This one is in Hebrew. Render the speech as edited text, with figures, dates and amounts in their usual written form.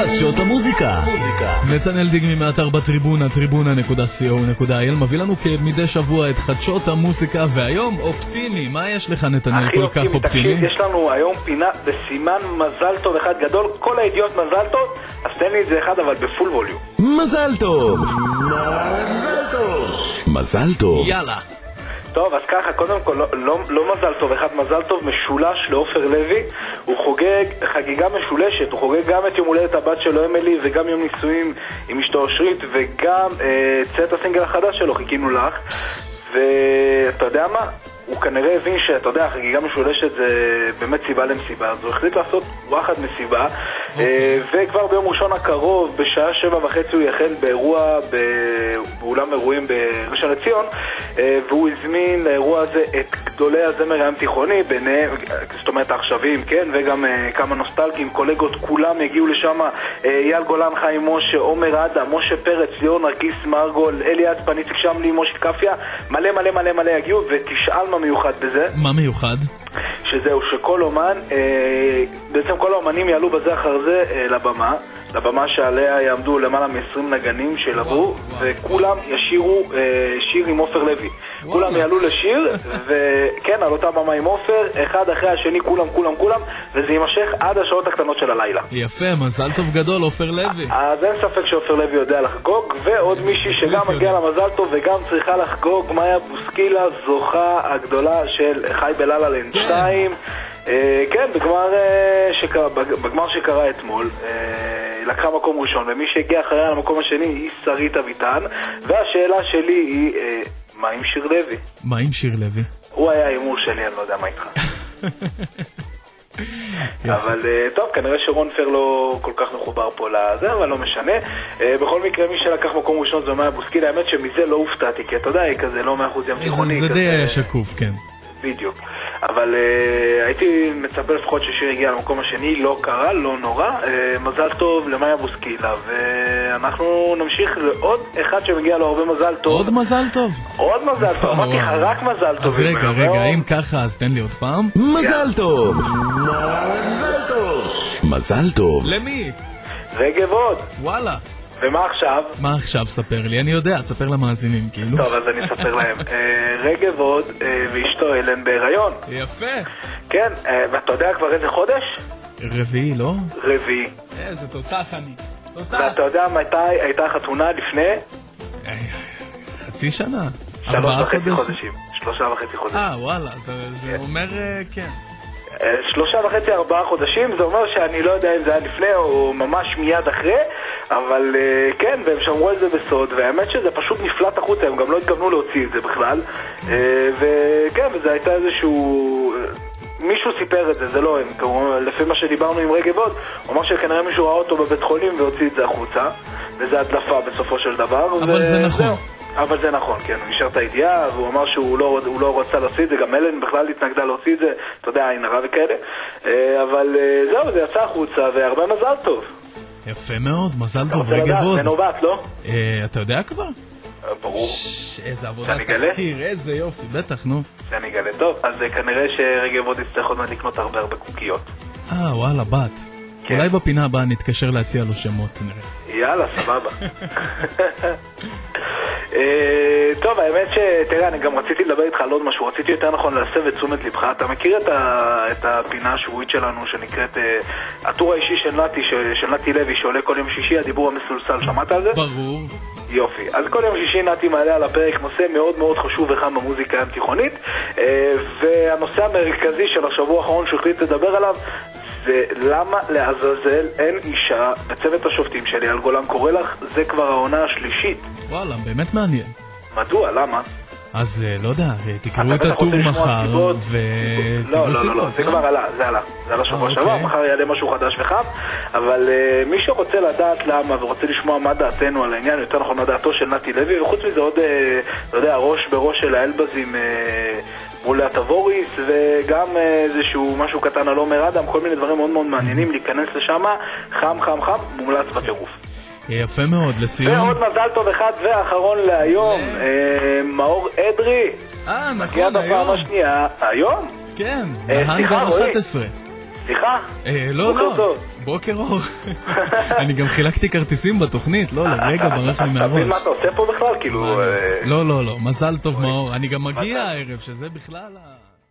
חדשות המוזיקה. נתנאל דיגמי מאתר בטריבונה, טריבונה.co.il מביא לנו כמדי שבוע את חדשות המוזיקה, והיום אופטימי. מה יש לך נתנאל כל כך אופטימי? תקשיב, יש לנו היום פינה בסימן מזל טוב אחד גדול, כל הידיעות מזל טוב, אז תן לי את זה אחד אבל בפול ווליום. מזל טוב. מזל טוב. יאללה. טוב, אז ככה, קודם כל, לא מזל טוב אחד, מזל טוב משולש לאופר לוי. הוא חוגג חגיגה משולשת, הוא חוגג גם את יום הולדת הבת שלו אמילי, וגם יום נישואים עם אשתו אושרית, וגם צאת הסינגל החדש שלו, חיכינו לך. ואתה יודע מה? הוא כנראה הבין שאתה יודע, חגיגה משולשת זה באמת סיבה למסיבה, אז הוא החליט לעשות וואחד מסיבה, וכבר ביום ראשון הקרוב, בשעה 7:30 הוא יחל באירוע באולם אירועים בראשון לציון, והוא הזמין לאירוע הזה את גדולי הזמר הים תיכוני, ביניהם, זאת אומרת העכשווים, כן, וגם כמה נוסטלגים, קולגות, כולם הגיעו לשם, אייל גולן, חיים משה, עומר אדם, משה פרץ, ליאור נרגיס מרגול, אלי אצפן, איציק שמלי, משה קפיה, מלא מלא מלא מלא הגיעו, ותשאל מה מיוחד בזה. מה מיוחד? שזהו, שכל אומן, בעצם כל האומנים יעלו בזה אחר זה לבמה שעליה יעמדו למעלה מ-20 נגנים שלבו, וכולם ישירו שיר עם אופר לוי. כולם יעלו לשיר, וכן, על אותה במה עם אופר, אחד אחרי השני, כולם, וזה יימשך עד השעות הקטנות של הלילה. יפה, מזל טוב גדול, אופר לוי. אז אין ספק שאופר לוי יודע לחגוג, ועוד מישהי שגם מגיע למזל טוב וגם צריכה לחגוג, מאיה בוסקילה, זוכה הגדולה של חי בללה לנד 2. כן, בגמר שקרה אתמול, לקחה מקום ראשון, ומי שהגיע אחריה למקום השני היא שרית אביטן, והשאלה שלי היא, מה עם שיר לוי? מה עם שיר לוי? הוא היה האימור שלי, אני לא יודע מה איתך. אבל טוב, כנראה שרון פר לא כל כך מחובר פה לזה, אבל לא משנה. בכל מקרה, מי שלקח מקום ראשון זה מאיה בוסקילה. האמת שמזה לא הופתעתי, כי אתה יודע, היא כזה לא 100% ים תיכוני. זה די שקוף, כן. בדיוק. אבל הייתי מצפה לפחות ששיר הגיע למקום השני, לא קרה, לא נורא. מזל טוב למאיה בוסקילה, ואנחנו נמשיך לעוד אחד שמגיע לו הרבה מזל טוב. עוד מזל טוב? עוד מזל טוב, אמרתי לך רק מזל טוב. אז רגע, אם ככה אז תן לי עוד פעם. מזל טוב. מזל טוב. למי? רגב עוד. וואלה. ומה עכשיו? מה עכשיו? ספר לי, אני יודע, ספר למאזינים כאילו. טוב, אז אני אספר להם. רגב עוד ואשתו אלן בהיריון. יפה. כן, ואתה יודע כבר איזה חודש? רביעי, לא? רביעי. איזה תותח אני. תותח. ואתה יודע מתי הייתה חתונה לפני? חצי שנה. 3.5 חודשים. 3.5 חודשים. וואלה, זה אומר כן. 3.5-4 חודשים, זה אומר שאני לא יודע אם זה היה לפני או ממש מיד אחרי, אבל כן, והם שמרו על זה בסוד, והאמת שזה פשוט נפלט החוצה, הם גם לא התכוונו להוציא את זה בכלל, וכן, וזה הייתה איזשהו... מישהו סיפר את זה, זה לא הם, לפי מה שדיברנו עם רגב עוד, הוא אמר שכנראה מישהו ראה אותו בבית חולים והוציא את זה החוצה, וזה הדלפה בסופו של דבר. אבל זה נכון. אבל זה נכון, כן, הוא נשאר את הידיעה, והוא אמר שהוא לא רוצה להוציא את זה, גם אלן בכלל התנגדה להוציא את זה, אתה יודע, עין הרע וכאלה, אבל זהו, זה יצא החוצה, והרבה מזל טוב. יפה מאוד, מזל טוב, רגב עוד. זה נובעת, לא? אתה יודע כבר? ברור. איזה עבודה תחקיר, איזה יופי, בטח, נו. שאני אגלה, טוב, אז כנראה שרגב עוד יצטרך עוד מעט לקנות הרבה קוקיות. וואלה, בת. אולי בפינה הבאה נתקשר להציע לו שמות, נראה. יאללה, סבבה. טוב, האמת שתראה, אני גם רציתי לדבר איתך על עוד משהו, רציתי יותר נכון להסב את תשומת לבך. אתה מכיר את הפינה השבועית שלנו שנקראת הטור האישי של נתי לוי שעולה כל יום שישי, הדיבור המסולסל, שמעת על זה? ברור. יופי, אז כל יום שישי נתי מעלה על הפרק נושא מאוד מאוד חשוב וחם במוזיקה הים תיכונית, והנושא המרכזי של השבוע האחרון שהוא החליט לדבר עליו זה למה לעזאזל אין אישה בצוות השופטים שלי. אייל גולן קורא לך, זה כבר העונה השלישית. וואלה, באמת מעניין. מדוע? למה? אז לא יודע, תקראו את הטור מחר ותראו סיבות. לא, זה כבר עלה, זה עלה שבוע שעבר, מחר יעלה משהו חדש וחם, אבל מי שרוצה לדעת למה ורוצה לשמוע מה דעתנו על העניין, יותר נכון מה דעתו של נתי לוי, וחוץ מזה עוד, אתה יודע, ראש בראש של האלבזים מול התבוריס, וגם איזשהו משהו קטן על עומר אדם, כל מיני דברים מאוד מאוד מעניינים, להיכנס לשם, חם, מומלץ בטירוף. יפה מאוד, לסיום. ועוד מזל טוב אחד ואחרון להיום, מאור אדרי. נכון, מגיע בפעם השנייה, היום? כן, בהנגר 11. סליחה? לא, בוקר טוב. בוקר אור. אני גם חילקתי כרטיסים בתוכנית, לא, לרגע ברח לי מהראש. תבין מה אתה עושה פה בכלל? כאילו... לא, מזל טוב מאור. אני גם מגיע הערב, שזה בכלל...